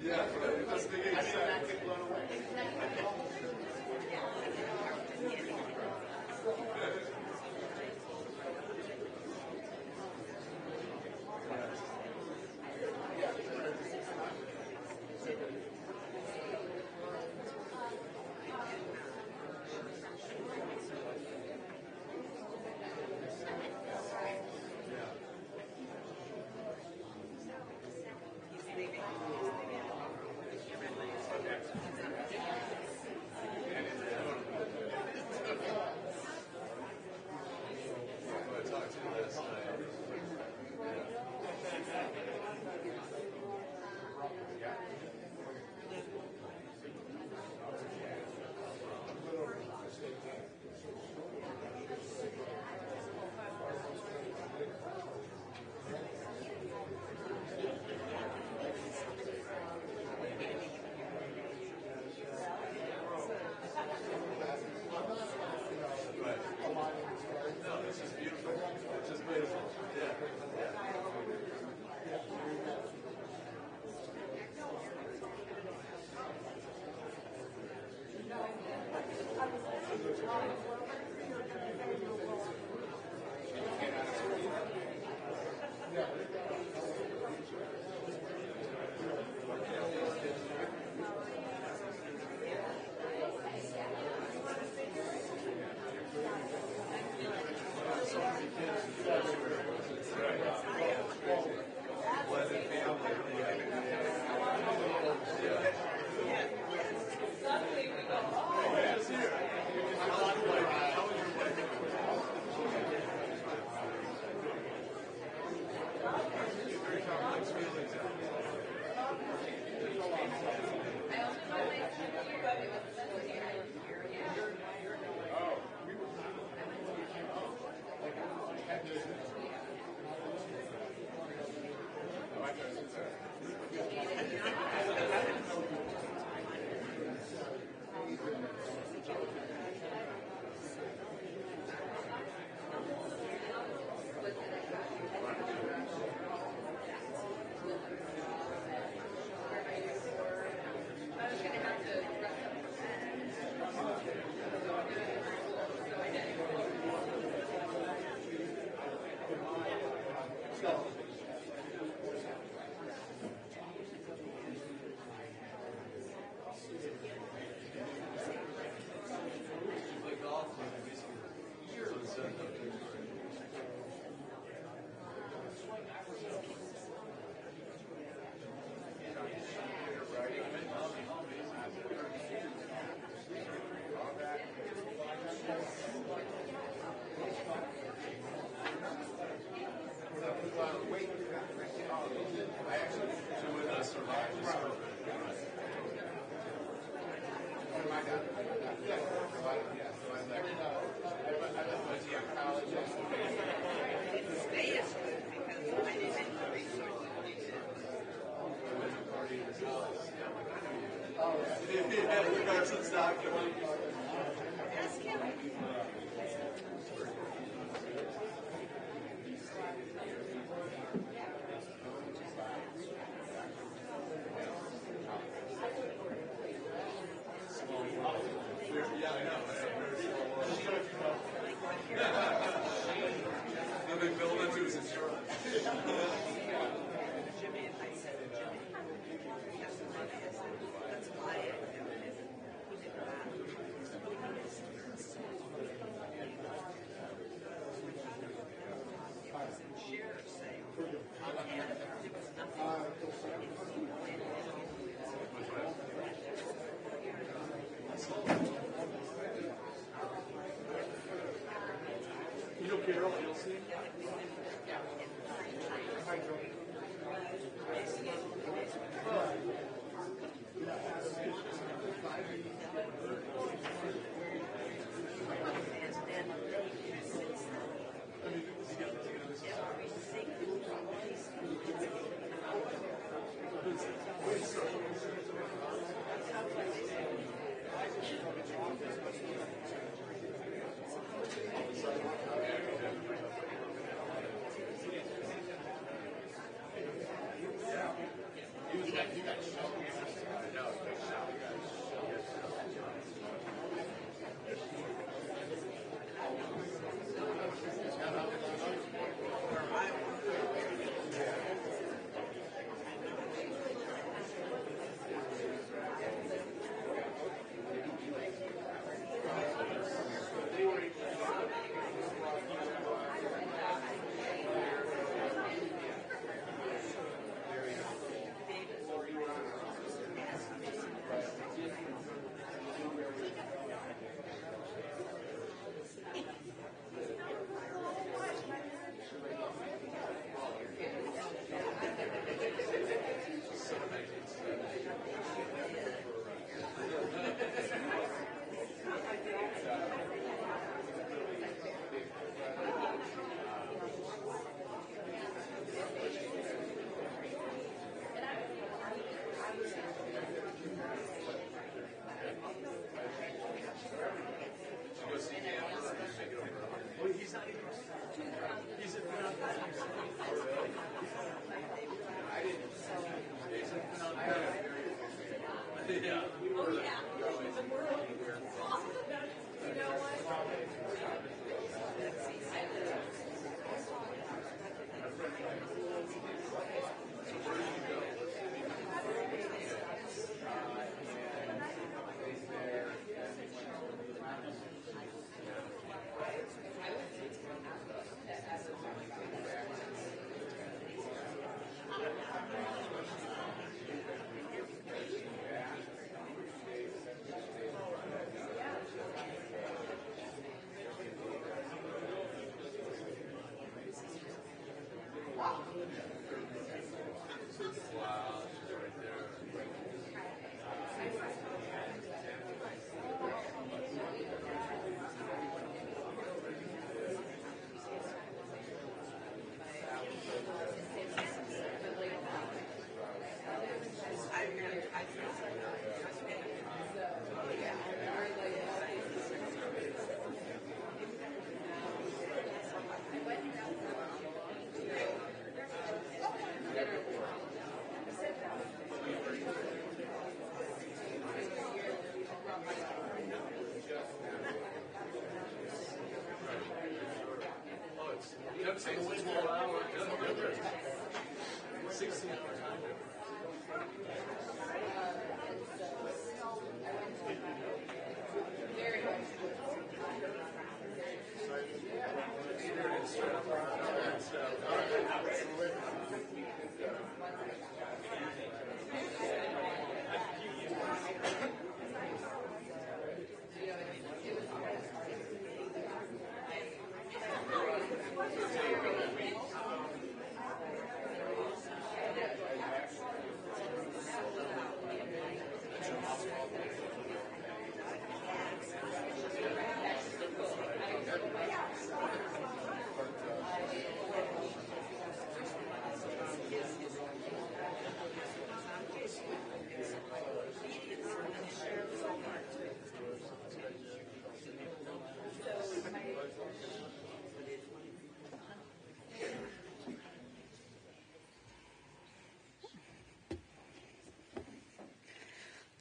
Yeah, but it doesn't make any sense.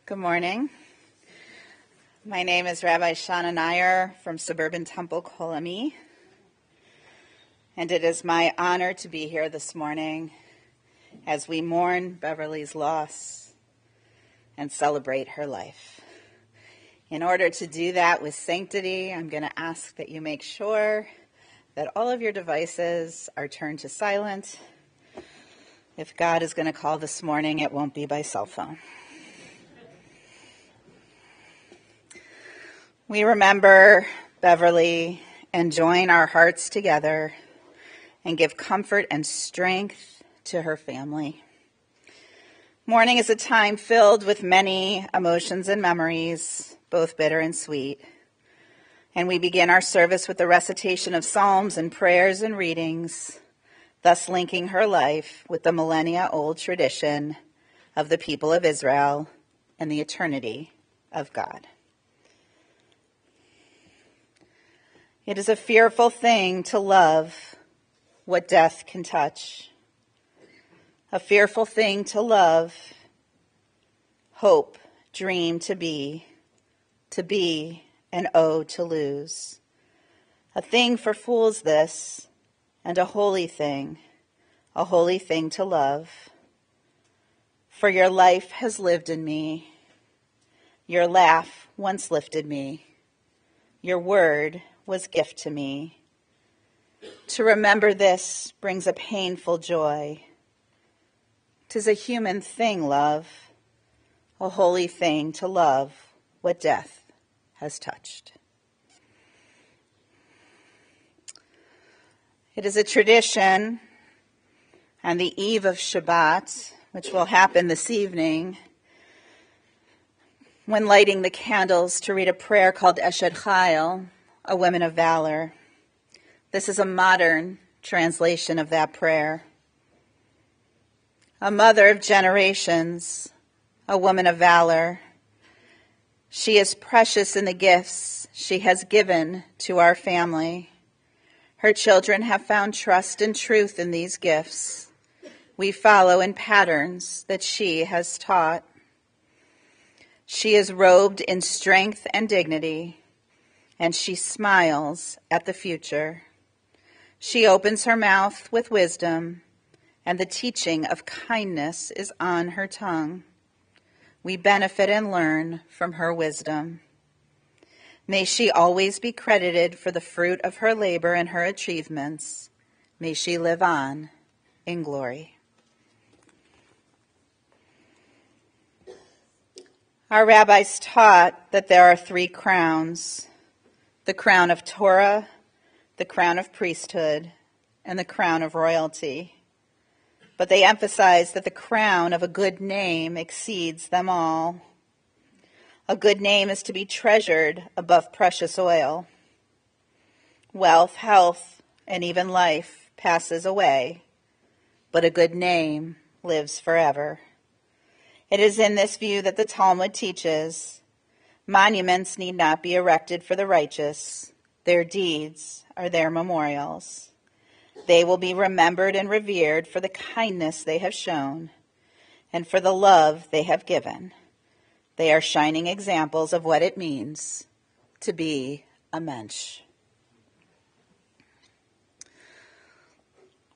Good morning. My name is Rabbi Shana Nair from suburban Temple, Kolami, and it is my honor to be here this morning as we mourn Beverly's loss and celebrate her life. In order to do that with sanctity, I'm going to ask that you make sure that all of your devices are turned to silent. If God is going to call this morning, it won't be by cell phone. We remember Beverly and join our hearts together and give comfort and strength to her family. Mourning is a time filled with many emotions and memories, both bitter and sweet. And we begin our service with the recitation of psalms and prayers and readings, thus linking her life with the millennia-old tradition of the people of Israel and the eternity of God. It is a fearful thing to love what death can touch. A fearful thing to love, hope, dream to be, and to lose. A thing for fools this, and a holy thing to love. For your life has lived in me, your laugh once lifted me, your word was gift to me. To remember this brings a painful joy. 'Tis a human thing, love, a holy thing to love what death has touched. It is a tradition on the eve of Shabbat, which will happen this evening, when lighting the candles, to read a prayer called Eshed Chayil, a woman of valor. This is a modern translation of that prayer. A mother of generations, a woman of valor. She is precious in the gifts she has given to our family. Her children have found trust and truth in these gifts. We follow in patterns that she has taught. She is robed in strength and dignity, and she smiles at the future. She opens her mouth with wisdom, and the teaching of kindness is on her tongue. We benefit and learn from her wisdom. May she always be credited for the fruit of her labor and her achievements. May she live on in glory. Our rabbis taught that there are 3 crowns: the crown of Torah, the crown of priesthood, and the crown of royalty. But they emphasize that the crown of a good name exceeds them all. A good name is to be treasured above precious oil. Wealth, health, and even life passes away, but a good name lives forever. It is in this view that the Talmud teaches, monuments need not be erected for the righteous. Their deeds are their memorials. They will be remembered and revered for the kindness they have shown and for the love they have given. They are shining examples of what it means to be a mensch.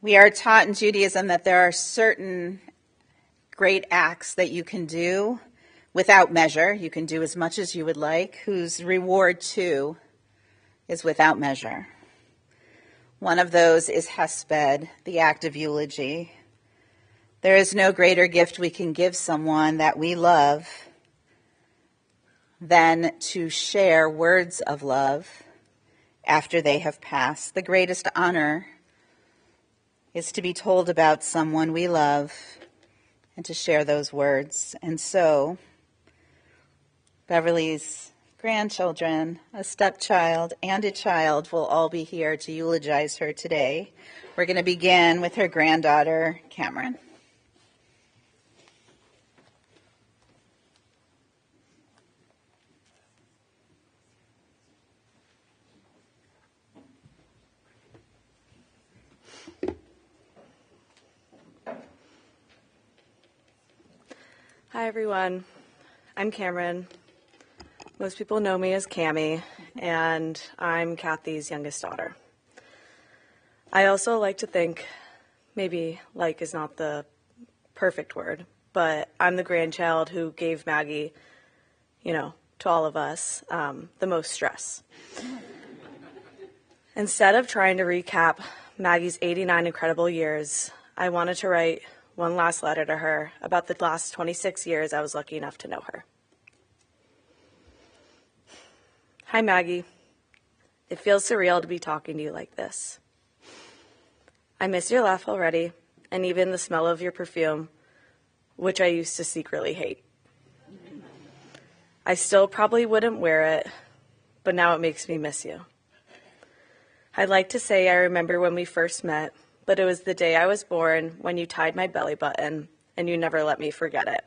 We are taught in Judaism that there are certain great acts that you can do without measure. You can do as much as you would like, whose reward too is without measure. One of those is hesped, the act of eulogy. There is no greater gift we can give someone that we love than to share words of love after they have passed. The greatest honor is to be told about someone we love and to share those words. And so, Beverly's grandchildren, a stepchild, and a child will all be here to eulogize her today. We're going to begin with her granddaughter, Cameron. Hi, everyone. I'm Cameron. Most people know me as Cammie, and I'm Kathy's youngest daughter. I also like to think, maybe like is not the perfect word, but I'm the grandchild who gave Maggie, to all of us, the most stress. Instead of trying to recap Maggie's 89 incredible years, I wanted to write one last letter to her about the last 26 years I was lucky enough to know her. Hi, Maggie. It feels surreal to be talking to you like this. I miss your laugh already, and even the smell of your perfume, which I used to secretly hate. I still probably wouldn't wear it, but now it makes me miss you. I'd like to say I remember when we first met, but it was the day I was born when you tied my belly button, and you never let me forget it.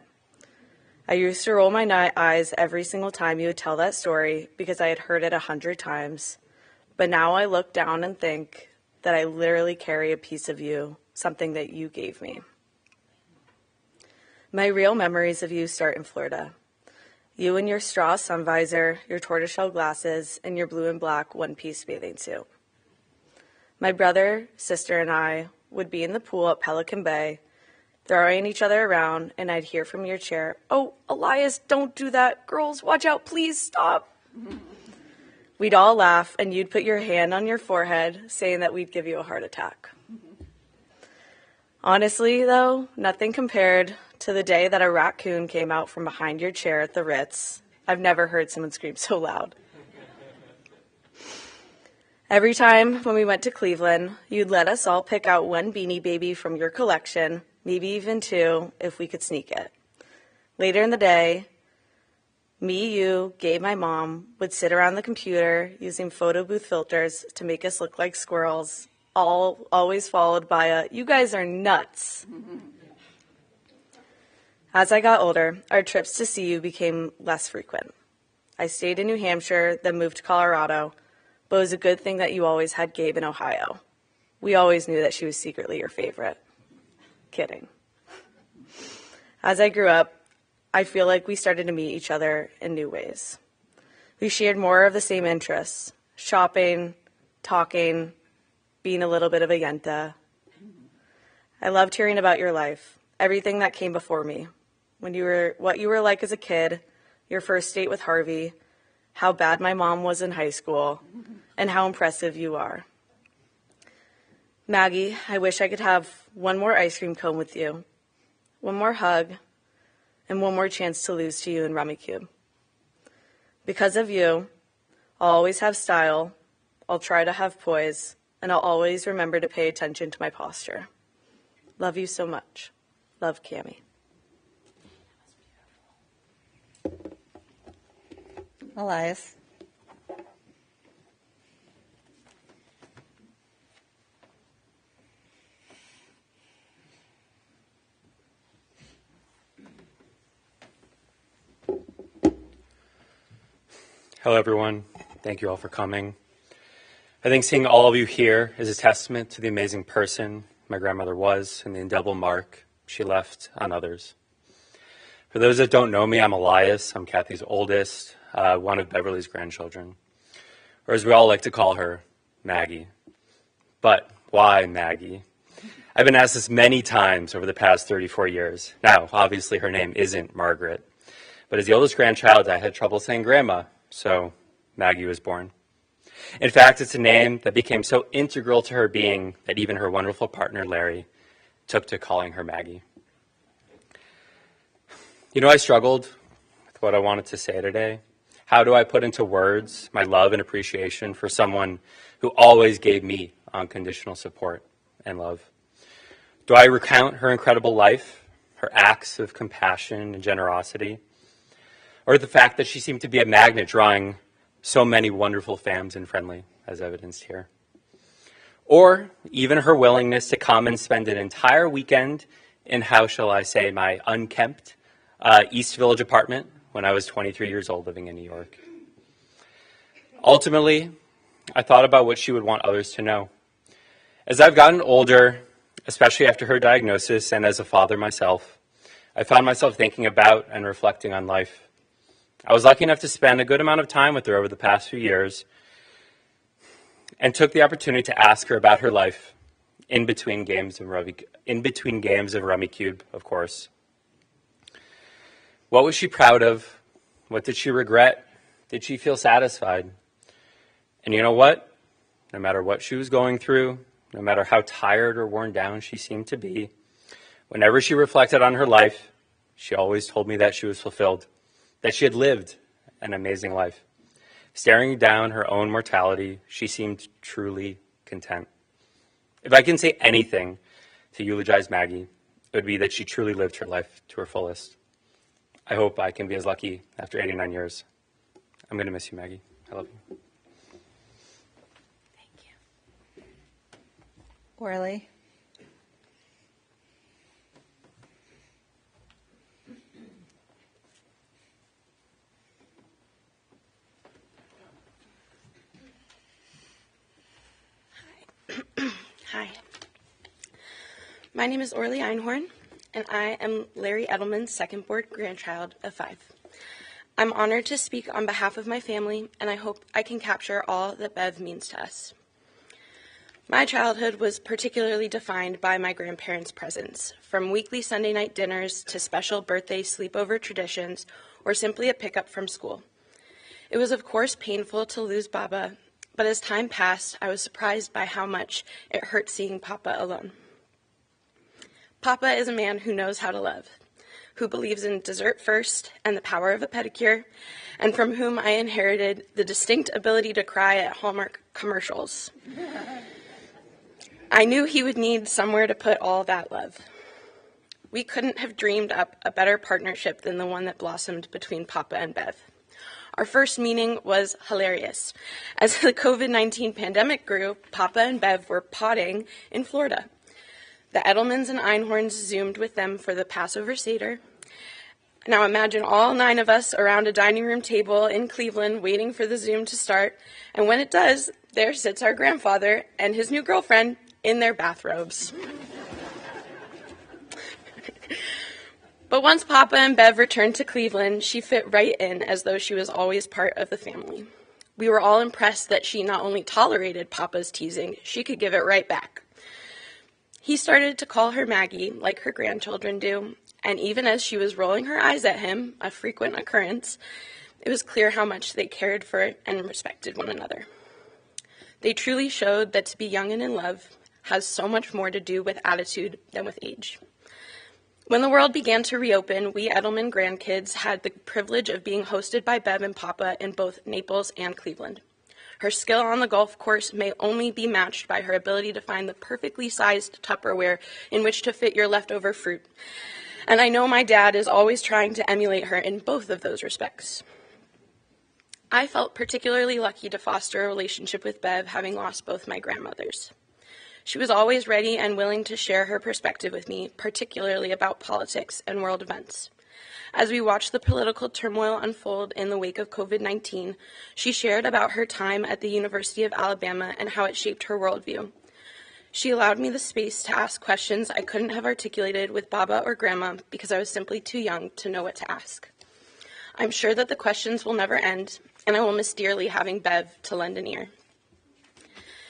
I used to roll my eyes every single time you would tell that story because I had heard it 100 times, but now I look down and think that I literally carry a piece of you, something that you gave me. My real memories of you start in Florida. You in your straw sun visor, your tortoiseshell glasses, and your blue and black one-piece bathing suit. My brother, sister, and I would be in the pool at Pelican Bay, throwing each other around, and I'd hear from your chair, "Oh, Elias, don't do that. Girls, watch out. Please stop." We'd all laugh, and you'd put your hand on your forehead, saying that we'd give you a heart attack. Honestly, though, nothing compared to the day that a raccoon came out from behind your chair at the Ritz. I've never heard someone scream so loud. Every time when we went to Cleveland, you'd let us all pick out one Beanie Baby from your collection, maybe even 2, if we could sneak it. Later in the day, me, you, Gabe, my mom, would sit around the computer using photo booth filters to make us look like squirrels, always followed by a, "You guys are nuts." As I got older, our trips to see you became less frequent. I stayed in New Hampshire, then moved to Colorado, but it was a good thing that you always had Gabe in Ohio. We always knew that she was secretly your favorite. Kidding. As I grew up, I feel like we started to meet each other in new ways. We shared more of the same interests: shopping, talking, being a little bit of a yenta. I loved hearing about your life, everything that came before me, what you were like as a kid, your first date with Harvey, how bad my mom was in high school, and how impressive you are. Maggie, I wish I could have one more ice cream cone with you, one more hug, and one more chance to lose to you in Rummikub. Because of you, I'll always have style, I'll try to have poise, and I'll always remember to pay attention to my posture. Love you so much. Love, Cammie. Elias. Hello, everyone. Thank you all for coming. I think seeing all of you here is a testament to the amazing person my grandmother was and the indelible mark she left on others. For those that don't know me, I'm Elias. I'm Kathy's oldest, one of Beverly's grandchildren, or as we all like to call her, Maggie. But why Maggie? I've been asked this many times over the past 34 years. Now, obviously, her name isn't Margaret, but as the oldest grandchild, I had trouble saying grandma, so Maggie was born. In fact, it's a name that became so integral to her being that even her wonderful partner, Larry, took to calling her Maggie. You know, I struggled with what I wanted to say today. How do I put into words my love and appreciation for someone who always gave me unconditional support and love? Do I recount her incredible life, her acts of compassion and generosity, or the fact that she seemed to be a magnet drawing so many wonderful fams and friendly, as evidenced here? Or even her willingness to come and spend an entire weekend in, how shall I say, my unkempt East Village apartment when I was 23 years old living in New York. Ultimately, I thought about what she would want others to know. As I've gotten older, especially after her diagnosis and as a father myself, I found myself thinking about and reflecting on life. I was lucky enough to spend a good amount of time with her over the past few years and took the opportunity to ask her about her life in between games of Rummikub, of course. What was she proud of? What did she regret? Did she feel satisfied? And you know what? No matter what she was going through, no matter how tired or worn down she seemed to be, whenever she reflected on her life, she always told me that she was fulfilled, that she had lived an amazing life. Staring down her own mortality, she seemed truly content. If I can say anything to eulogize Maggie, it would be that she truly lived her life to her fullest. I hope I can be as lucky after 89 years. I'm going to miss you, Maggie. I love you. Thank you. Orly. Hi. My name is Orly Einhorn, and I am Larry Edelman's second-born grandchild of 5. I'm honored to speak on behalf of my family, and I hope I can capture all that Bev means to us. My childhood was particularly defined by my grandparents' presence, from weekly Sunday night dinners to special birthday sleepover traditions, or simply a pickup from school. It was, of course, painful to lose Baba, but as time passed, I was surprised by how much it hurt seeing Papa alone. Papa is a man who knows how to love, who believes in dessert first and the power of a pedicure, and from whom I inherited the distinct ability to cry at Hallmark commercials. I knew he would need somewhere to put all that love. We couldn't have dreamed up a better partnership than the one that blossomed between Papa and Bev. Our first meeting was hilarious. As the COVID-19 pandemic grew, Papa and Bev were potting in Florida. The Edelmans and Einhorns Zoomed with them for the Passover Seder. Now imagine all 9 of us around a dining room table in Cleveland waiting for the Zoom to start, and when it does, there sits our grandfather and his new girlfriend in their bathrobes. But once Papa and Bev returned to Cleveland, she fit right in as though she was always part of the family. We were all impressed that she not only tolerated Papa's teasing, she could give it right back. He started to call her Maggie, like her grandchildren do, and even as she was rolling her eyes at him, a frequent occurrence, it was clear how much they cared for and respected one another. They truly showed that to be young and in love has so much more to do with attitude than with age. When the world began to reopen, we Edelman grandkids had the privilege of being hosted by Bev and Papa in both Naples and Cleveland. Her skill on the golf course may only be matched by her ability to find the perfectly sized Tupperware in which to fit your leftover fruit. And I know my dad is always trying to emulate her in both of those respects. I felt particularly lucky to foster a relationship with Bev, having lost both my grandmothers. She was always ready and willing to share her perspective with me, particularly about politics and world events. As we watched the political turmoil unfold in the wake of COVID-19, she shared about her time at the University of Alabama and how it shaped her worldview. She allowed me the space to ask questions I couldn't have articulated with Baba or Grandma because I was simply too young to know what to ask. I'm sure that the questions will never end, and I will miss dearly having Bev to lend an ear.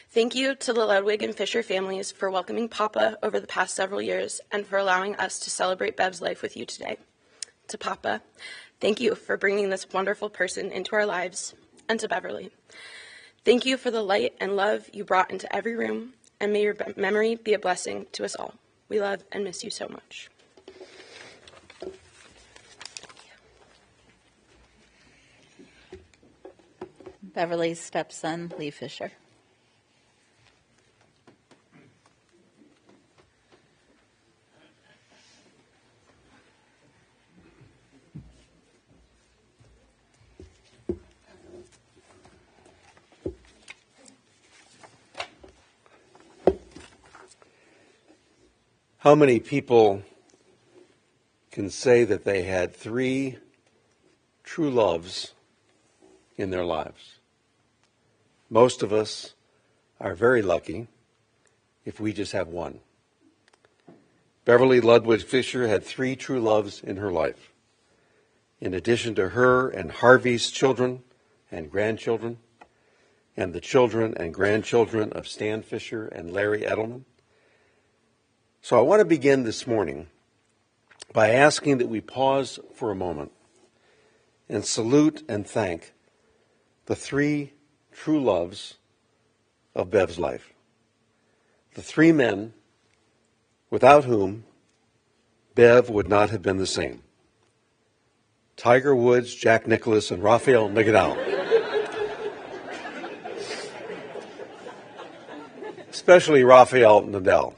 Thank you to the Ludwig and Fisher families for welcoming Papa over the past several years and for allowing us to celebrate Bev's life with you today. To Papa, thank you for bringing this wonderful person into our lives. And to Beverly, thank you for the light and love you brought into every room, and may your memory be a blessing to us all. We love and miss you so much. Beverly's stepson, Lee Fisher. How many people can say that they had 3 true loves in their lives? Most of us are very lucky if we just have one. Beverly Ludwig Fisher had 3 true loves in her life. In addition to her and Harvey's children and grandchildren, and the children and grandchildren of Stan Fisher and Larry Edelman. So I want to begin this morning by asking that we pause for a moment and salute and thank the 3 true loves of Bev's life. The 3 men without whom Bev would not have been the same. Tiger Woods, Jack Nicklaus, and Rafael Nadal. Especially Rafael Nadal.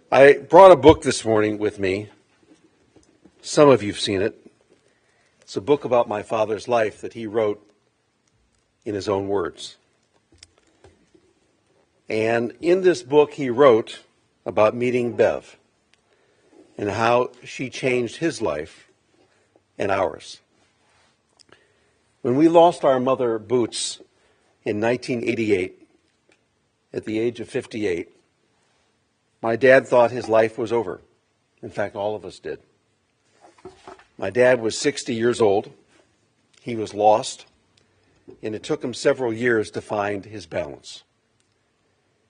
I brought a book this morning with me. Some of you have seen it. It's a book about my father's life that he wrote in his own words. And in this book he wrote about meeting Bev and how she changed his life and ours. When we lost our mother, Boots, in 1988, at the age of 58, my dad thought his life was over. In fact, all of us did. My dad was 60 years old. He was lost, and it took him several years to find his balance.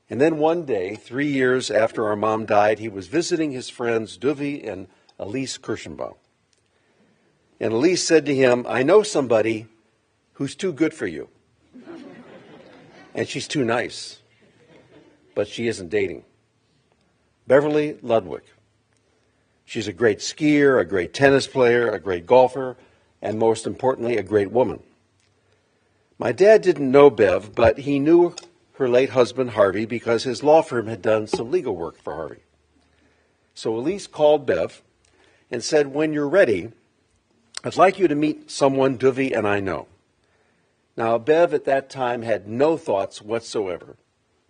And then one day, 3 years after our mom died, he was visiting his friends Duvi and Elise Kirschenbaum. And Elise said to him, "I know somebody who's too good for you. And she's too nice, but she isn't dating. Beverly Ludwig. She's a great skier, a great tennis player, a great golfer, and most importantly, a great woman." My dad didn't know Bev, but he knew her late husband, Harvey, because his law firm had done some legal work for Harvey. So Elise called Bev and said, "When you're ready, I'd like you to meet someone Duvi and I know." Now, Bev at that time had no thoughts whatsoever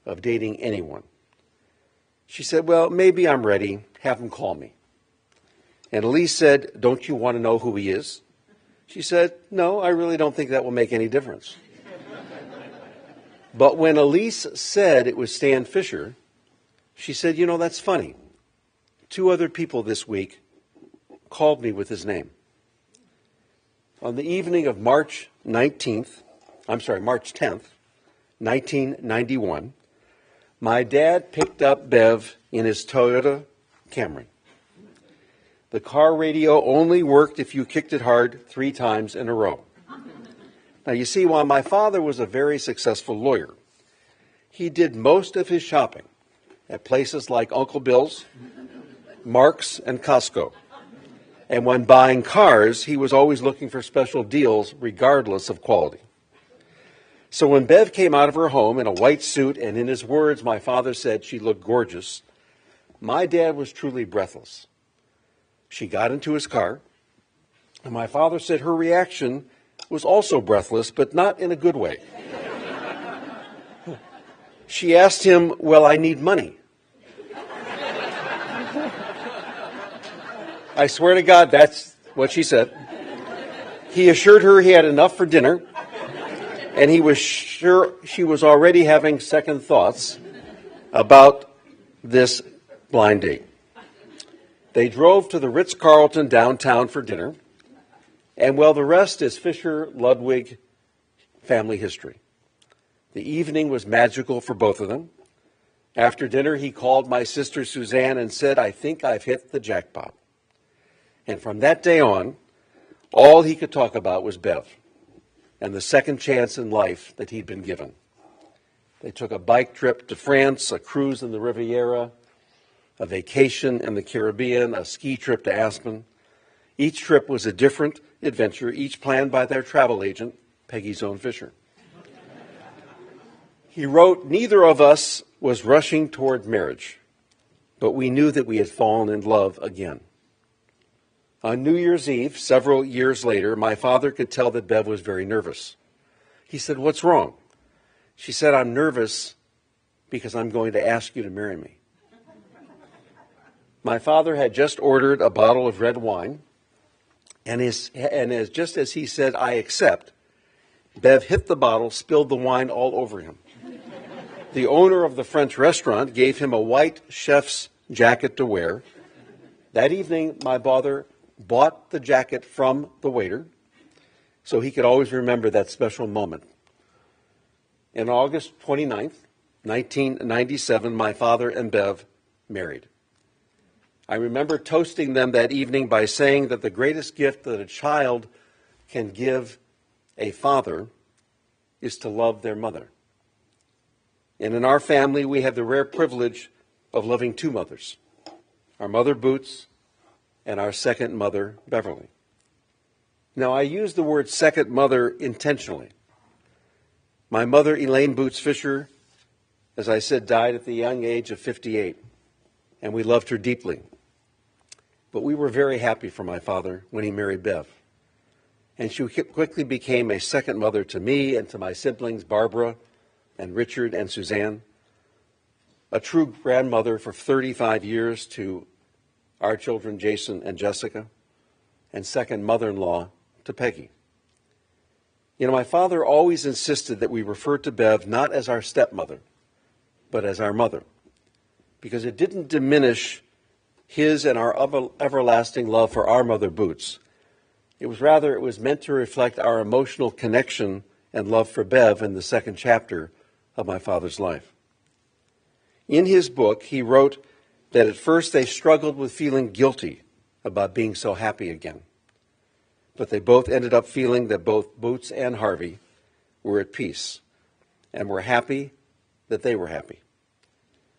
of dating anyone. She said, "Well, maybe I'm ready. Have him call me." And Elise said, "Don't you want to know who he is?" She said, "No, I really don't think that will make any difference." But when Elise said it was Stan Fisher, she said, "You know, that's funny, two other people this week called me with his name. On the evening of March 10th, 1991, my dad picked up Bev in his Toyota Camry. The car radio only worked if you kicked it hard 3 times in a row. Now, you see, while my father was a very successful lawyer, he did most of his shopping at places like Uncle Bill's, Mark's, and Costco. And when buying cars, he was always looking for special deals regardless of quality. So when Bev came out of her home in a white suit, and in his words, my father said she looked gorgeous, my dad was truly breathless. She got into his car, and my father said her reaction was also breathless, but not in a good way. She asked him, "Well, I need money." I swear to God, that's what she said. He assured her he had enough for dinner, and he was sure she was already having second thoughts about this blind date. They drove to the Ritz-Carlton downtown for dinner, and well, the rest is Fisher Ludwig family history. The evening was magical for both of them. After dinner, he called my sister Suzanne and said, "I think I've hit the jackpot." And from that day on, all he could talk about was Bev and the second chance in life that he'd been given. They took a bike trip to France, a cruise in the Riviera, a vacation in the Caribbean, a ski trip to Aspen. Each trip was a different adventure, each planned by their travel agent, Peggy's own Fisher. He wrote, "Neither of us was rushing toward marriage, but we knew that we had fallen in love again." On New Year's Eve, several years later, my father could tell that Bev was very nervous. He said, "What's wrong?" She said, "I'm nervous because I'm going to ask you to marry me." My father had just ordered a bottle of red wine, and just as he said, "I accept," Bev hit the bottle, spilled the wine all over him. The owner of the French restaurant gave him a white chef's jacket to wear. That evening, my father bought the jacket from the waiter so he could always remember that special moment. On August 29th, 1997, my father and Bev married. I remember toasting them that evening by saying that the greatest gift that a child can give a father is to love their mother. And in our family, we have the rare privilege of loving two mothers, our mother Boots and our second mother, Beverly. Now, I use the word second mother intentionally. My mother, Elaine Boots Fisher, as I said, died at the young age of 58, and we loved her deeply. But we were very happy for my father when he married Bev. And she quickly became a second mother to me and to my siblings, Barbara and Richard and Suzanne, a true grandmother for 35 years to our children, Jason and Jessica, and second mother-in-law to Peggy. You know, my father always insisted that we refer to Bev not as our stepmother, but as our mother, because it didn't diminish his and our everlasting love for our mother Boots. It was meant to reflect our emotional connection and love for Bev in the second chapter of my father's life. In his book, he wrote that at first they struggled with feeling guilty about being so happy again. But they both ended up feeling that both Boots and Harvey were at peace and were happy that they were happy.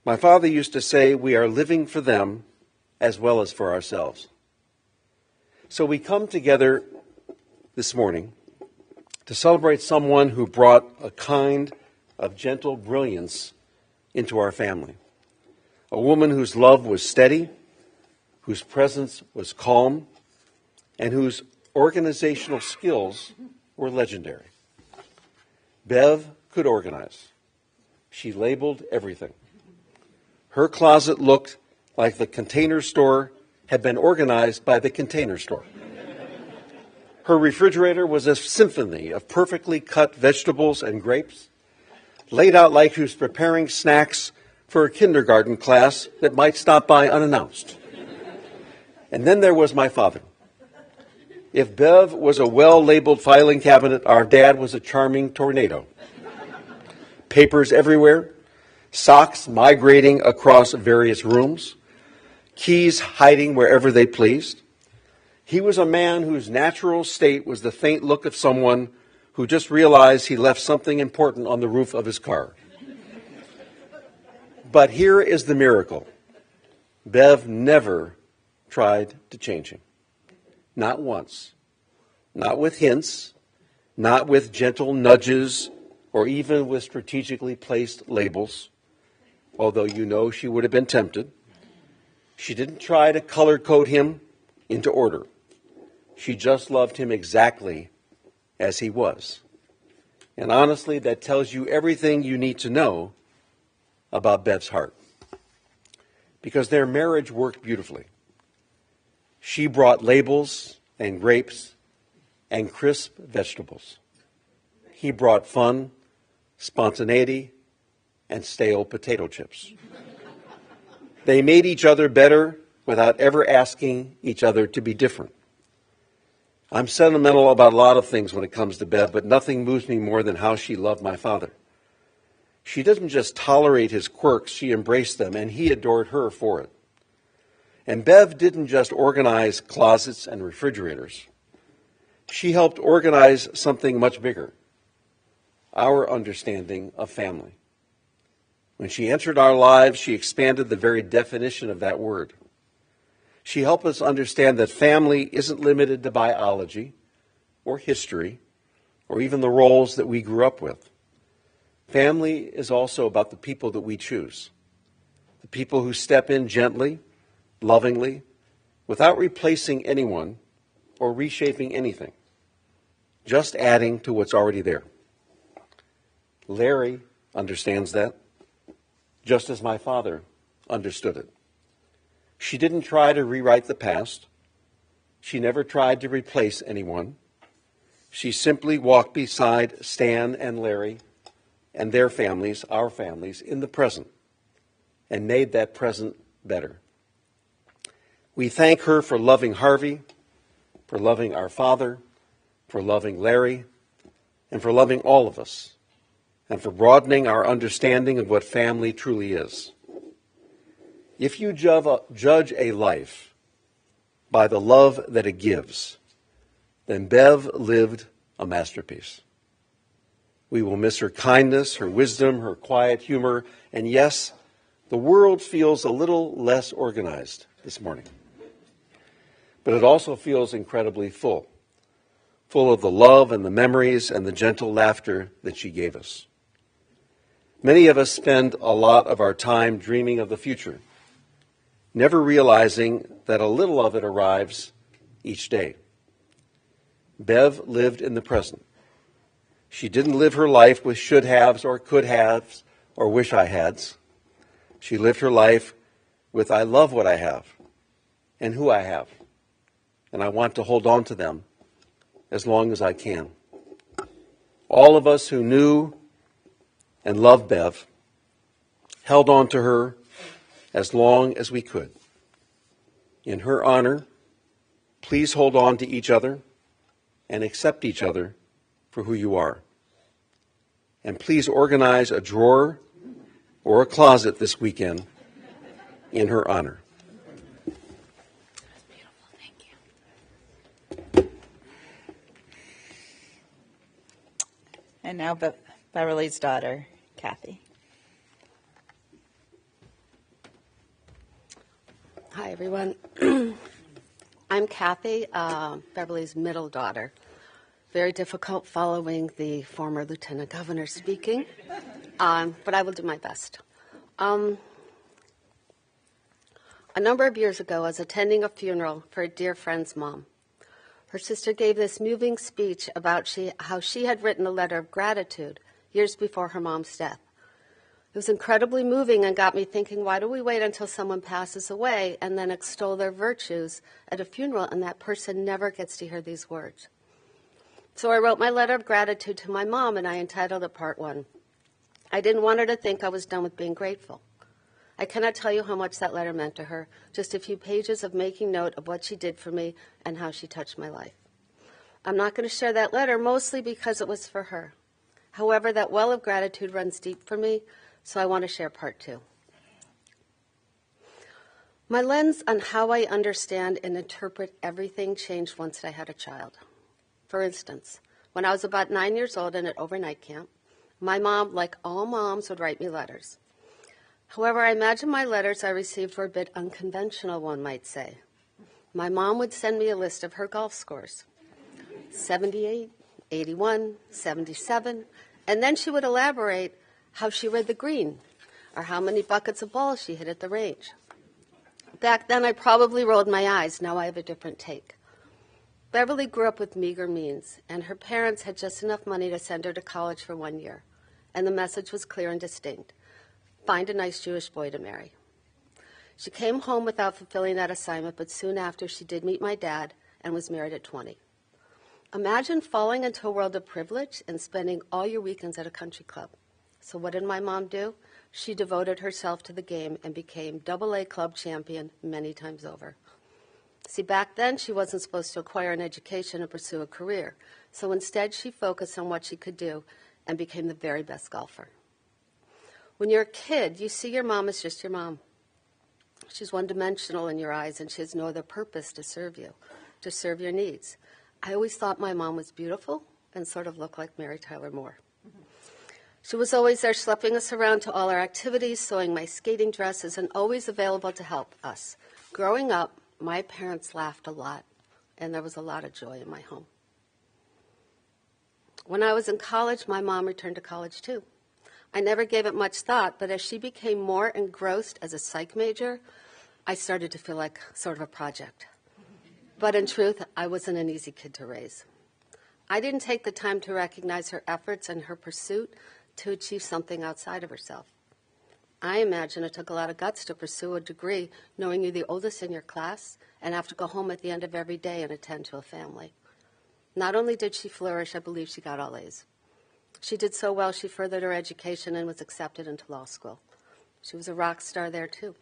My father used to say, "We are living for them as well as for ourselves." So we come together this morning to celebrate someone who brought a kind of gentle brilliance into our family. A woman whose love was steady, whose presence was calm, and whose organizational skills were legendary. Bev could organize. She labeled everything. Her closet looked like the Container Store had been organized by the Container Store. Her refrigerator was a symphony of perfectly cut vegetables and grapes, laid out like she was preparing snacks for a kindergarten class that might stop by unannounced. And then there was my father. If Bev was a well-labeled filing cabinet, our dad was a charming tornado. Papers everywhere, socks migrating across various rooms, keys hiding wherever they pleased. He was a man whose natural state was the faint look of someone who just realized he left something important on the roof of his car. But here is the miracle. Bev never tried to change him. Not once. Not with hints, not with gentle nudges, or even with strategically placed labels, although you know she would have been tempted. She didn't try to color code him into order. She just loved him exactly as he was. And honestly, that tells you everything you need to know about Bev's heart. Because their marriage worked beautifully. She brought labels and grapes and crisp vegetables. He brought fun, spontaneity, and stale potato chips. They made each other better without ever asking each other to be different. I'm sentimental about a lot of things when it comes to Bev, but nothing moves me more than how she loved my father. She didn't just tolerate his quirks, she embraced them, and he adored her for it. And Bev didn't just organize closets and refrigerators. She helped organize something much bigger, our understanding of family. When she entered our lives, she expanded the very definition of that word. She helped us understand that family isn't limited to biology or history or even the roles that we grew up with. Family is also about the people that we choose, the people who step in gently, lovingly, without replacing anyone or reshaping anything, just adding to what's already there. Larry understands that, just as my father understood it. She didn't try to rewrite the past. She never tried to replace anyone. She simply walked beside Stan and Larry and their families, our families, in the present, and made that present better. We thank her for loving Harvey, for loving our father, for loving Larry, and for loving all of us, and for broadening our understanding of what family truly is. If you judge a life by the love that it gives, then Bev lived a masterpiece. We will miss her kindness, her wisdom, her quiet humor, and yes, the world feels a little less organized this morning. But it also feels incredibly full of the love and the memories and the gentle laughter that she gave us. Many of us spend a lot of our time dreaming of the future, never realizing that a little of it arrives each day. Bev lived in the present. She didn't live her life with should-haves or could-haves or wish-I-hads. She lived her life with I love what I have and who I have, and I want to hold on to them as long as I can. All of us who knew and loved Bev held on to her as long as we could. In her honor, please hold on to each other and accept each other for who you are. And please organize a drawer or a closet this weekend in her honor. And now Beverly's daughter, Kathy. Hi, everyone. I'm Kathy, Beverly's middle daughter. Very difficult following the former lieutenant governor speaking, but I will do my best. A number of years ago, I was attending a funeral for a dear friend's mom. Her sister gave this moving speech about how she had written a letter of gratitude years before her mom's death. It was incredibly moving and got me thinking, why do we wait until someone passes away and then extol their virtues at a funeral and that person never gets to hear these words? So I wrote my letter of gratitude to my mom and I entitled it Part 1. I didn't want her to think I was done with being grateful. I cannot tell you how much that letter meant to her, just a few pages of making note of what she did for me and how she touched my life. I'm not going to share that letter, mostly because it was for her. However, that well of gratitude runs deep for me, so I want to share part 2. My lens on how I understand and interpret everything changed once I had a child. For instance, when I was about 9 years old and at overnight camp, my mom, like all moms, would write me letters. However, I imagine my letters I received were a bit unconventional, one might say. My mom would send me a list of her golf scores, 78, 81, 77, and then she would elaborate how she read the green or how many buckets of balls she hit at the range. Back then, I probably rolled my eyes. Now I have a different take. Beverly grew up with meager means, and her parents had just enough money to send her to college for 1 year. And the message was clear and distinct. Find a nice Jewish boy to marry. She came home without fulfilling that assignment, but soon after she did meet my dad and was married at 20. Imagine falling into a world of privilege and spending all your weekends at a country club. So what did my mom do? She devoted herself to the game and became AA club champion many times over. See, back then she wasn't supposed to acquire an education and pursue a career. So instead she focused on what she could do and became the very best golfer. When you're a kid, you see your mom as just your mom. She's one-dimensional in your eyes, and she has no other purpose to serve you, to serve your needs. I always thought my mom was beautiful and sort of looked like Mary Tyler Moore. She was always there schlepping us around to all our activities, sewing my skating dresses, and always available to help us. Growing up, my parents laughed a lot, and there was a lot of joy in my home. When I was in college, my mom returned to college too. I never gave it much thought, but as she became more engrossed as a psych major, I started to feel like sort of a project. But in truth, I wasn't an easy kid to raise. I didn't take the time to recognize her efforts and her pursuit to achieve something outside of herself. I imagine it took a lot of guts to pursue a degree, knowing you're the oldest in your class and have to go home at the end of every day and attend to a family. Not only did she flourish, I believe she got all A's. She did so well, she furthered her education and was accepted into law school. She was a rock star there, too.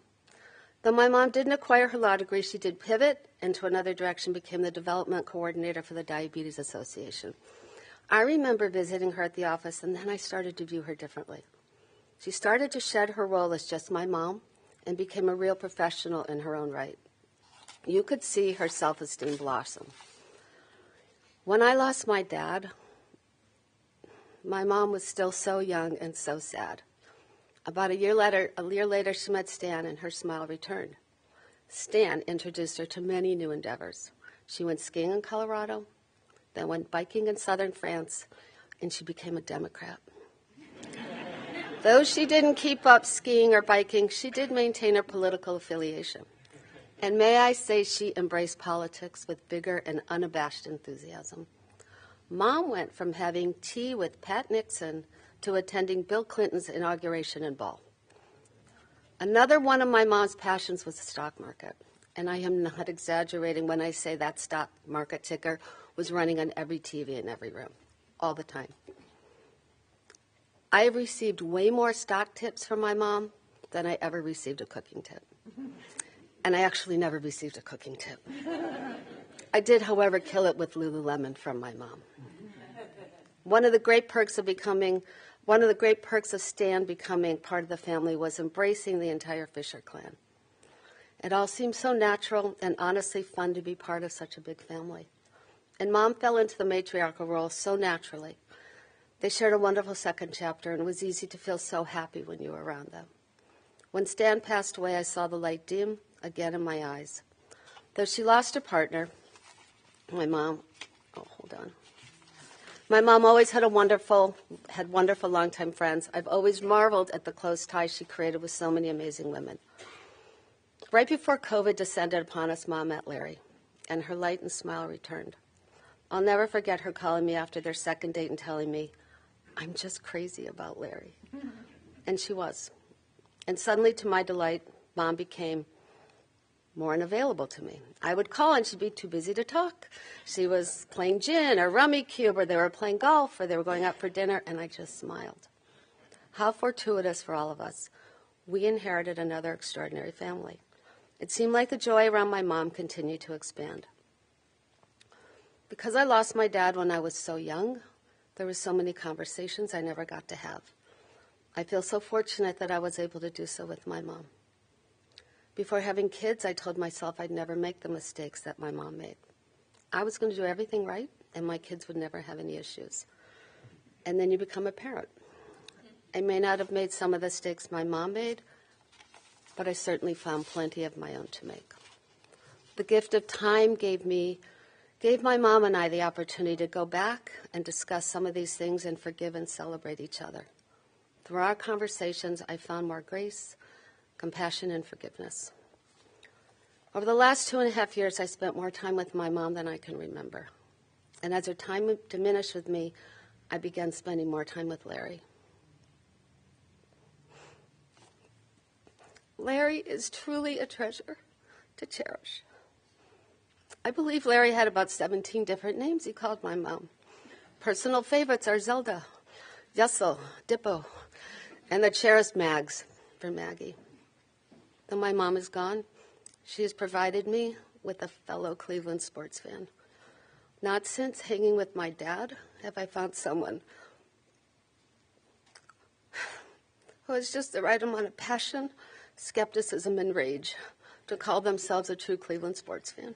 Though my mom didn't acquire her law degree, she did pivot into another direction, became the development coordinator for the Diabetes Association. I remember visiting her at the office, and then I started to view her differently. She started to shed her role as just my mom and became a real professional in her own right. You could see her self-esteem blossom. When I lost my dad, my mom was still so young and so sad. About a year later, she met Stan, and her smile returned. Stan introduced her to many new endeavors. She went skiing in Colorado, then went biking in southern France, and she became a Democrat. Though she didn't keep up skiing or biking, she did maintain her political affiliation. And may I say she embraced politics with vigor and unabashed enthusiasm. Mom went from having tea with Pat Nixon to attending Bill Clinton's inauguration and ball. Another one of my mom's passions was the stock market. And I am not exaggerating when I say that stock market ticker was running on every TV in every room, all the time. I have received way more stock tips from my mom than I ever received a cooking tip. And I actually never received a cooking tip. I did, however, kill it with Lululemon from my mom. One of the great perks of Stan becoming part of the family was embracing the entire Fisher clan. It all seemed so natural and honestly fun to be part of such a big family. And Mom fell into the matriarchal role so naturally. They shared a wonderful second chapter, and it was easy to feel so happy when you were around them. When Stan passed away, I saw the light dim again in my eyes. Though she lost her partner, my mom always had wonderful longtime friends. I've always marveled at the close ties she created with so many amazing women. Right before COVID descended upon us, Mom met Larry, and her light and smile returned. I'll never forget her calling me after their second date and telling me, "I'm just crazy about Larry." And she was. And suddenly, to my delight, Mom became more unavailable to me. I would call and she'd be too busy to talk. She was playing gin or rummy cube, or they were playing golf, or they were going out for dinner, and I just smiled. How fortuitous for all of us. we inherited another extraordinary family. It seemed like the joy around my mom continued to expand. Because I lost my dad when I was so young, there were so many conversations I never got to have. I feel so fortunate that I was able to do so with my mom. Before having kids, I told myself I'd never make the mistakes that my mom made. I was going to do everything right, and my kids would never have any issues. And then you become a parent. I may not have made some of the mistakes my mom made, but I certainly found plenty of my own to make. The gift of time gave my mom and I the opportunity to go back and discuss some of these things and forgive and celebrate each other. Through our conversations, I found more grace, compassion, and forgiveness. Over the last 2.5 years, I spent more time with my mom than I can remember. And as her time diminished with me, I began spending more time with Larry. Larry is truly a treasure to cherish. I believe Larry had about 17 different names he called my mom. Personal favorites are Zelda, Yessel, Dippo, and the cherished Mags for Maggie. Though my mom is gone, she has provided me with a fellow Cleveland sports fan. Not since hanging with my dad have I found someone who has just the right amount of passion, skepticism, and rage to call themselves a true Cleveland sports fan.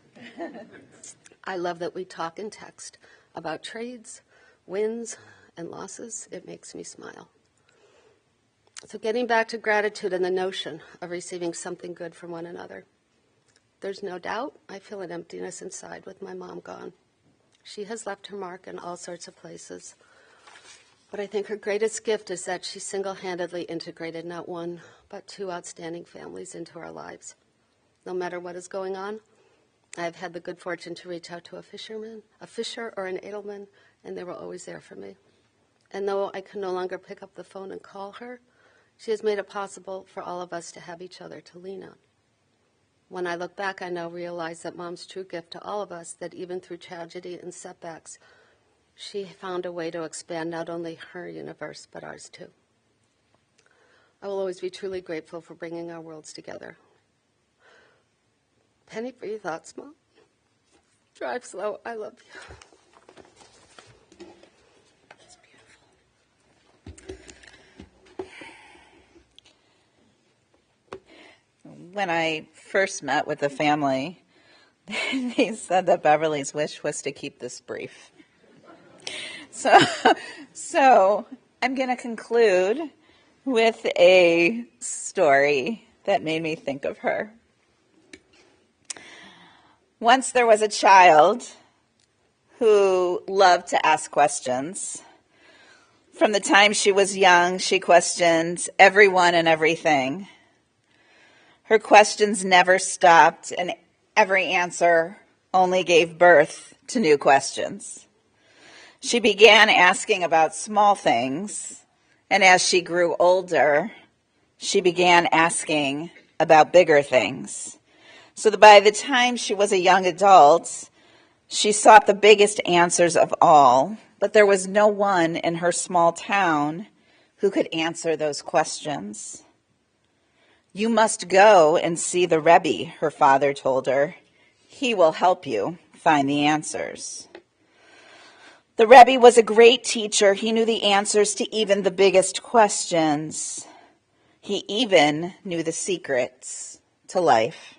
I love that we talk and text about trades, wins, and losses. It makes me smile. So getting back to gratitude and the notion of receiving something good from one another. There's no doubt I feel an emptiness inside with my mom gone. She has left her mark in all sorts of places. But I think her greatest gift is that she single-handedly integrated not one, but 2 outstanding families into our lives. No matter what is going on, I've had the good fortune to reach out to a Fisher or an Edelman, and they were always there for me. And though I can no longer pick up the phone and call her, she has made it possible for all of us to have each other to lean on. When I look back, I now realize that Mom's true gift to all of us, that even through tragedy and setbacks, she found a way to expand not only her universe, but ours too. I will always be truly grateful for bringing our worlds together. Penny for your thoughts, Mom. Drive slow. I love you. When I first met with the family, they said that Beverly's wish was to keep this brief. So I'm going to conclude with a story that made me think of her. Once there was a child who loved to ask questions. From the time she was young, she questioned everyone and everything. Her questions never stopped, and every answer only gave birth to new questions. She began asking about small things, and as she grew older, she began asking about bigger things. So that by the time she was a young adult, she sought the biggest answers of all, but there was no one in her small town who could answer those questions. You must go and see the Rebbe, her father told her. He will help you find the answers. The Rebbe was a great teacher. He knew the answers to even the biggest questions. He even knew the secrets to life.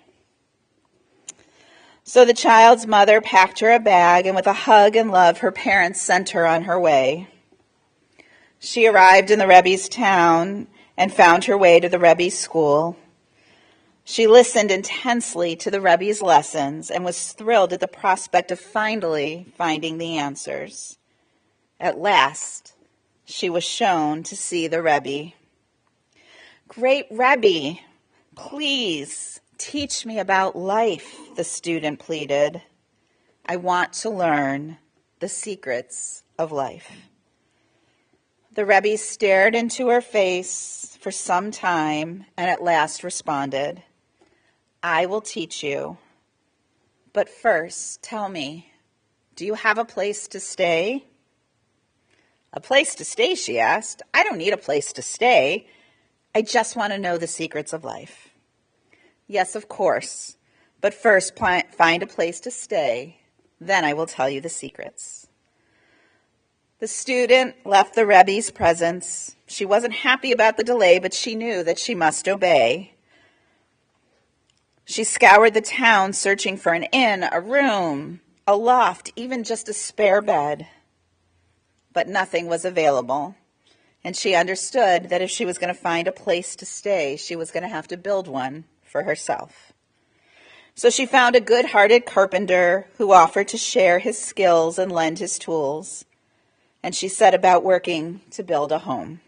So the child's mother packed her a bag, and with a hug and love, her parents sent her on her way. She arrived in the Rebbe's town and found her way to the Rebbe's school. She listened intensely to the Rebbe's lessons and was thrilled at the prospect of finally finding the answers. At last, she was shown to see the Rebbe. "Great Rebbe, please teach me about life," the student pleaded. "I want to learn the secrets of life." The Rebbe stared into her face for some time and at last responded, "I will teach you. But first, tell me, do you have a place to stay?" "A place to stay?" she asked. "I don't need a place to stay. I just want to know the secrets of life. Yes, of course. But first, find a place to stay. Then I will tell you the secrets. The student left the Rebbe's presence. She wasn't happy about the delay, but she knew that she must obey. She scoured the town searching for an inn, a room, a loft, even just a spare bed. But nothing was available. And she understood that if she was going to find a place to stay, she was going to have to build one for herself. So she found a good-hearted carpenter who offered to share his skills and lend his tools. And she set about working to build a home.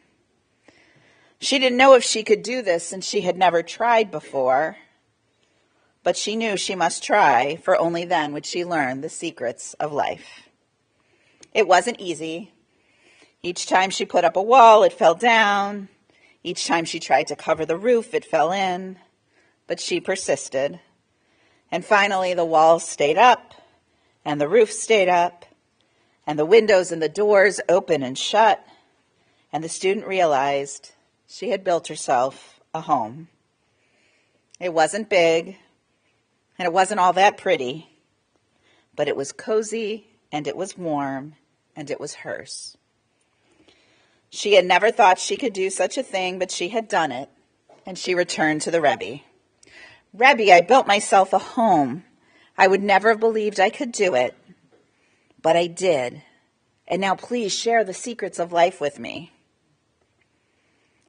She didn't know if she could do this, and she had never tried before. But she knew she must try, for only then would she learn the secrets of life. It wasn't easy. Each time she put up a wall, it fell down. Each time she tried to cover the roof, it fell in. But she persisted. And finally, the walls stayed up, and the roof stayed up, and the windows and the doors open and shut, and the student realized she had built herself a home. It wasn't big, and it wasn't all that pretty, but it was cozy, and it was warm, and it was hers. She had never thought she could do such a thing, but she had done it, and she returned to the Rebbe. Rebbe, I built myself a home. I would never have believed I could do it, but I did. And now please share the secrets of life with me.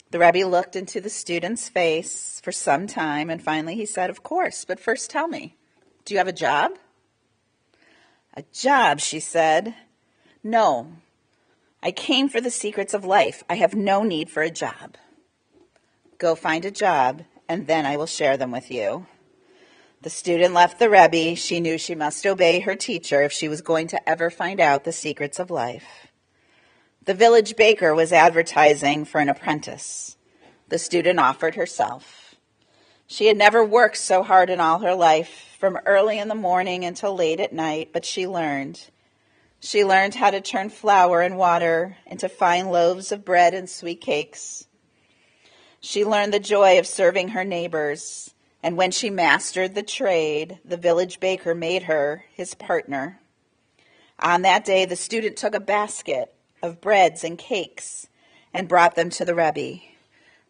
The Rebbe looked into the student's face for some time, and finally he said, of course, but first tell me, do you have a job? A job, she said. No, I came for the secrets of life. I have no need for a job. Go find a job, and then I will share them with you. The student left the Rebbe. She knew she must obey her teacher if she was going to ever find out the secrets of life. The village baker was advertising for an apprentice. The student offered herself. She had never worked so hard in all her life, from early in the morning until late at night, but she learned. She learned how to turn flour and water into fine loaves of bread and sweet cakes. She learned the joy of serving her neighbors, and when she mastered the trade, the village baker made her his partner. On that day, the student took a basket of breads and cakes and brought them to the Rebbe.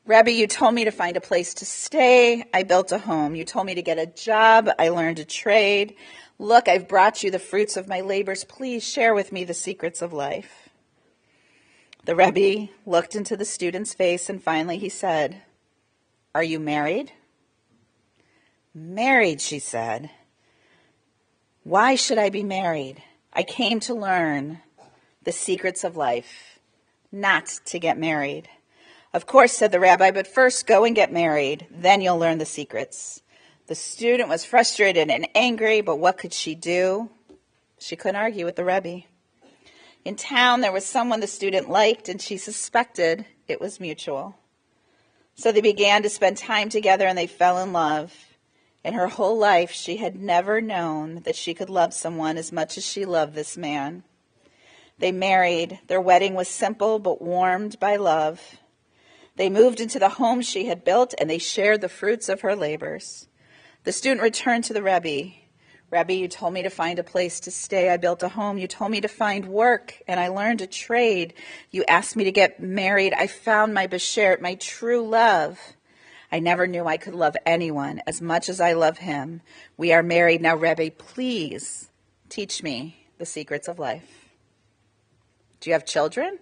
Rebbe, you told me to find a place to stay. I built a home. You told me to get a job. I learned a trade. Look, I've brought you the fruits of my labors. Please share with me the secrets of life. The Rebbe looked into the student's face, and finally he said, are you married? Married, she said. Why should I be married? I came to learn the secrets of life, not to get married. Of course, said the rabbi, but first go and get married. Then you'll learn the secrets. The student was frustrated and angry, but what could she do? She couldn't argue with the Rebbe. In town, there was someone the student liked, and she suspected it was mutual. So they began to spend time together, and they fell in love. In her whole life, she had never known that she could love someone as much as she loved this man. They married. Their wedding was simple but warmed by love. They moved into the home she had built, and they shared the fruits of her labors. The student returned to the Rebbe. Rebbe, you told me to find a place to stay. I built a home. You told me to find work, and I learned a trade. You asked me to get married. I found my beshert, my true love. I never knew I could love anyone as much as I love him. We are married now, Rebbe. Please teach me the secrets of life. Do you have children?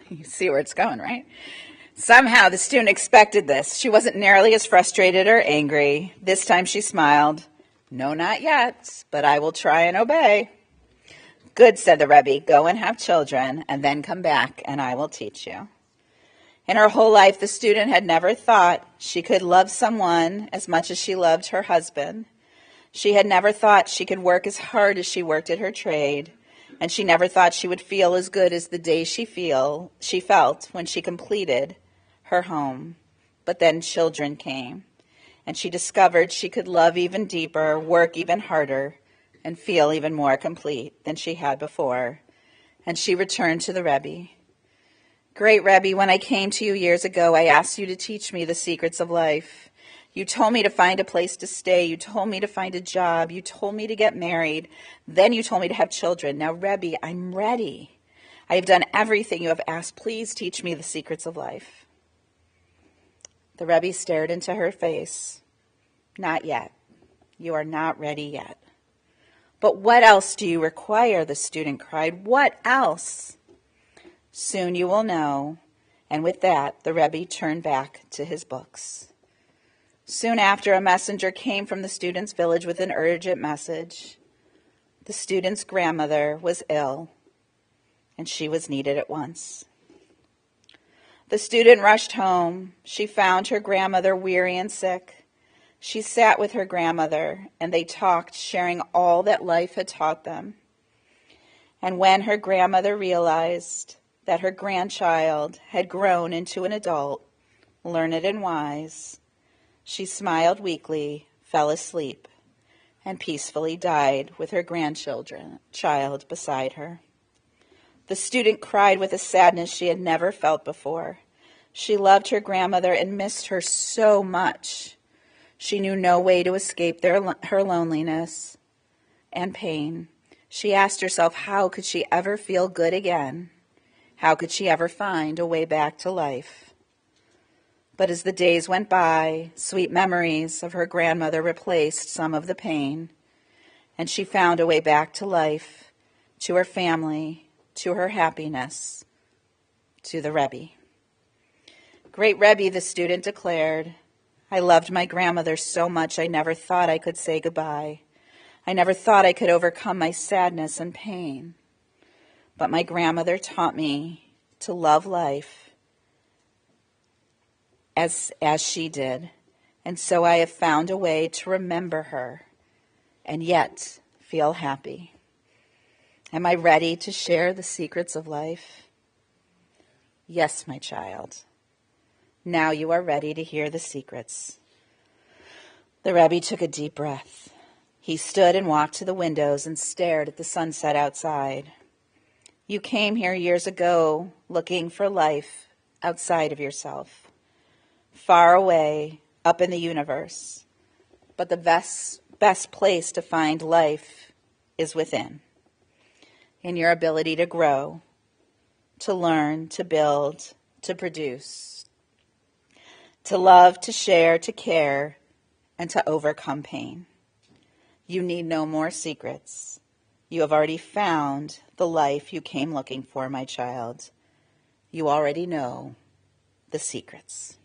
You see where it's going, right? Somehow the student expected this. She wasn't nearly as frustrated or angry. This time she smiled. No, not yet, but I will try and obey. Good, said the Rebbe. Go and have children, and then come back, and I will teach you. In her whole life, the student had never thought she could love someone as much as she loved her husband. She had never thought she could work as hard as she worked at her trade, and she never thought she would feel as good as the day she felt when she completed her home. But then children came, and she discovered she could love even deeper, work even harder, and feel even more complete than she had before. And she returned to the Rebbe. Great Rebbe, when I came to you years ago, I asked you to teach me the secrets of life. You told me to find a place to stay. You told me to find a job. You told me to get married. Then you told me to have children. Now, Rebbe, I'm ready. I have done everything you have asked. Please teach me the secrets of life. The Rebbe stared into her face. Not yet. You are not ready yet. But what else do you require? The student cried. What else? Soon you will know. And with that, the Rebbe turned back to his books. Soon after, a messenger came from the student's village with an urgent message. The student's grandmother was ill, and she was needed at once. The student rushed home. She found her grandmother weary and sick. She sat with her grandmother, and they talked, sharing all that life had taught them. And when her grandmother realized that her grandchild had grown into an adult, learned and wise, she smiled weakly, fell asleep, and peacefully died with her child beside her. The student cried with a sadness she had never felt before. She loved her grandmother and missed her so much. She knew no way to escape her loneliness and pain. She asked herself, how could she ever feel good again? How could she ever find a way back to life? But as the days went by, sweet memories of her grandmother replaced some of the pain, and she found a way back to life, to her family, to her happiness, to the Rebbe. Great Rebbe, the student declared, I loved my grandmother so much I never thought I could say goodbye. I never thought I could overcome my sadness and pain. But my grandmother taught me to love life as she did, and so I have found a way to remember her and yet feel happy. Am I ready to share the secrets of life? Yes, my child. Now you are ready to hear the secrets. The Rebbe took a deep breath. He stood and walked to the windows and stared at the sunset outside. You came here years ago looking for life outside of yourself, far away, up in the universe. But the best place to find life is within, in your ability to grow, to learn, to build, to produce, to love, to share, to care, and to overcome pain. You need no more secrets. You have already found the life you came looking for, my child. You already know the secrets.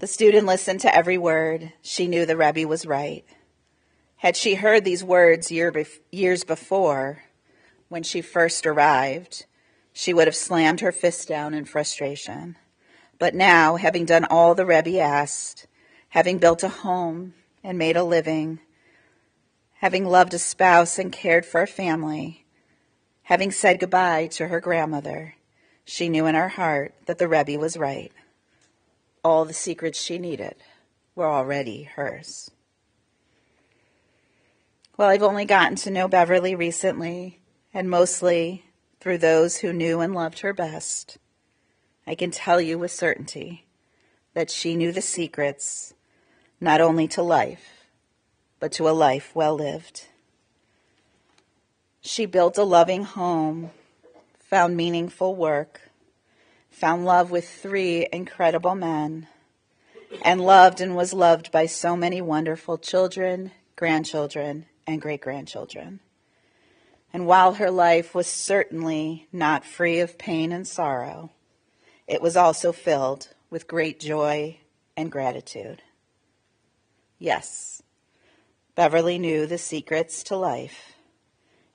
The student listened to every word. She knew the Rebbe was right. Had she heard these words years before, when she first arrived, she would have slammed her fist down in frustration. But now, having done all the Rebbe asked, having built a home and made a living, having loved a spouse and cared for a family, having said goodbye to her grandmother, she knew in her heart that the Rebbe was right. All the secrets she needed were already hers. Well, I've only gotten to know Beverly recently, and mostly through those who knew and loved her best. I can tell you with certainty that she knew the secrets not only to life, but to a life well lived. She built a loving home, found meaningful work, found love with 3 incredible men, and loved and was loved by so many wonderful children, grandchildren, and great-grandchildren. And while her life was certainly not free of pain and sorrow, it was also filled with great joy and gratitude. Yes, Beverly knew the secrets to life,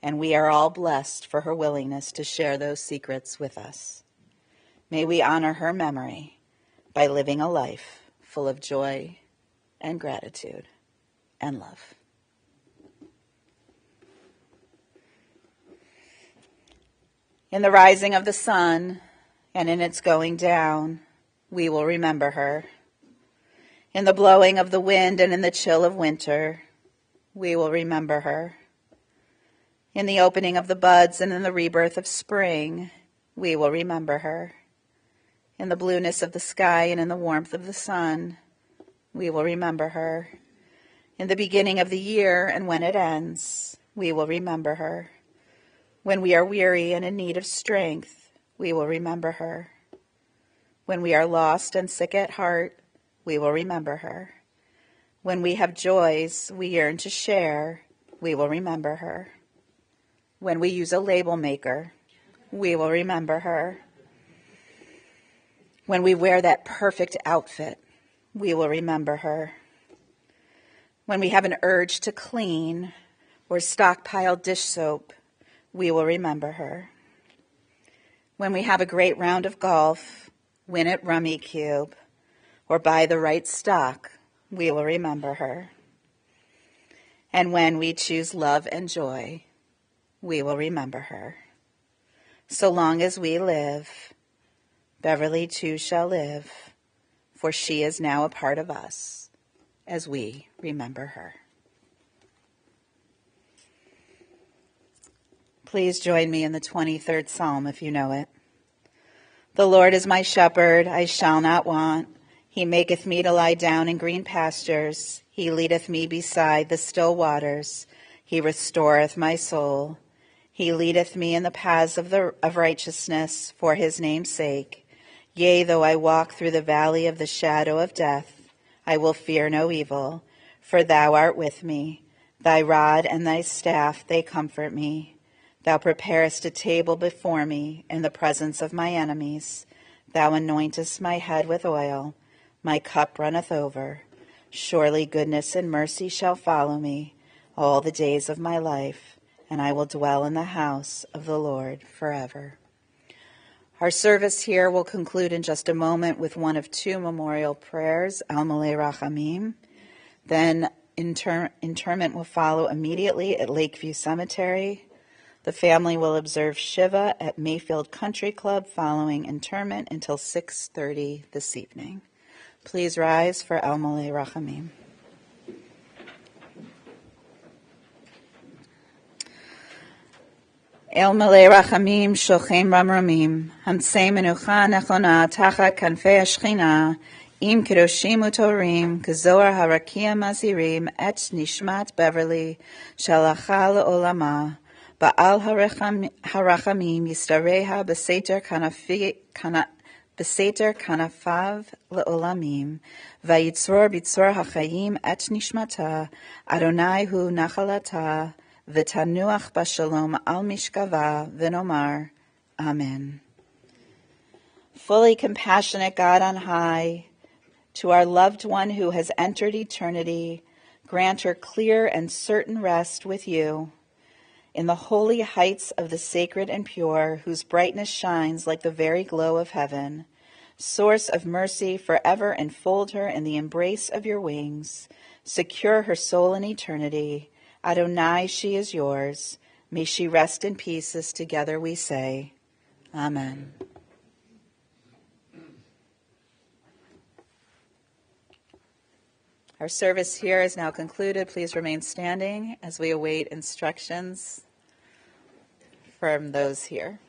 and we are all blessed for her willingness to share those secrets with us. May we honor her memory by living a life full of joy and gratitude and love. In the rising of the sun and in its going down, we will remember her. In the blowing of the wind and in the chill of winter, we will remember her. In the opening of the buds and in the rebirth of spring, we will remember her. In the blueness of the sky and in the warmth of the sun, we will remember her. In the beginning of the year and when it ends, we will remember her. When we are weary and in need of strength, we will remember her. When we are lost and sick at heart, we will remember her. When we have joys we yearn to share, we will remember her. When we use a label maker, we will remember her. When we wear that perfect outfit, we will remember her. When we have an urge to clean or stockpile dish soap, we will remember her. When we have a great round of golf, win at Rummy Cube, or buy the right stock, we will remember her. And when we choose love and joy, we will remember her. So long as we live, Beverly too shall live, for she is now a part of us as we remember her. Please join me in the 23rd Psalm if you know it. The Lord is my shepherd, I shall not want. He maketh me to lie down in green pastures. He leadeth me beside the still waters. He restoreth my soul. He leadeth me in the paths of righteousness for his name's sake. Yea, though I walk through the valley of the shadow of death, I will fear no evil, for thou art with me. Thy rod and thy staff, they comfort me. Thou preparest a table before me in the presence of my enemies. Thou anointest my head with oil. My cup runneth over. Surely goodness and mercy shall follow me all the days of my life, and I will dwell in the house of the Lord forever. Our service here will conclude in just a moment with one of two memorial prayers, Al Malei Rachamim. Then interment will follow immediately at Lakeview Cemetery. The family will observe Shiva at Mayfield Country Club following interment until 6:30 this evening. Please rise for Al Malei Rachamim. El Malei Rachamim Shochem Ramramim Hamsei Menucha Nechona Tachat Kanfei Ashchina Im Kedoshim Utorim Kezoar Harakia Mazirim Et Nishmat Beverly Shalacha Le'olama Ba'al Harachamim Yistareha Beseter Kanafav Le'olamim Vayitzror Bitzror HaChayim Et Nishmata Adonai Hu Nachalata V'tanuach Bashalom Al Mishkava V'nomar Amen. Fully compassionate God on high, to our loved one who has entered eternity, grant her clear and certain rest with you. In the holy heights of the sacred and pure, whose brightness shines like the very glow of heaven, source of mercy, forever enfold her in the embrace of your wings. Secure her soul in eternity. Adonai, she is yours. May she rest in peace, as together we say, Amen. Our service here is now concluded. Please remain standing as we await instructions from those here.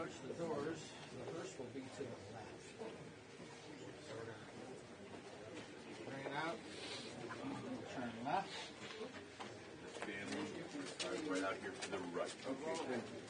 approach the doors, the hearse will be to the left. Bring it out. Turn left. Family, right out here to the right. Okay, thank you.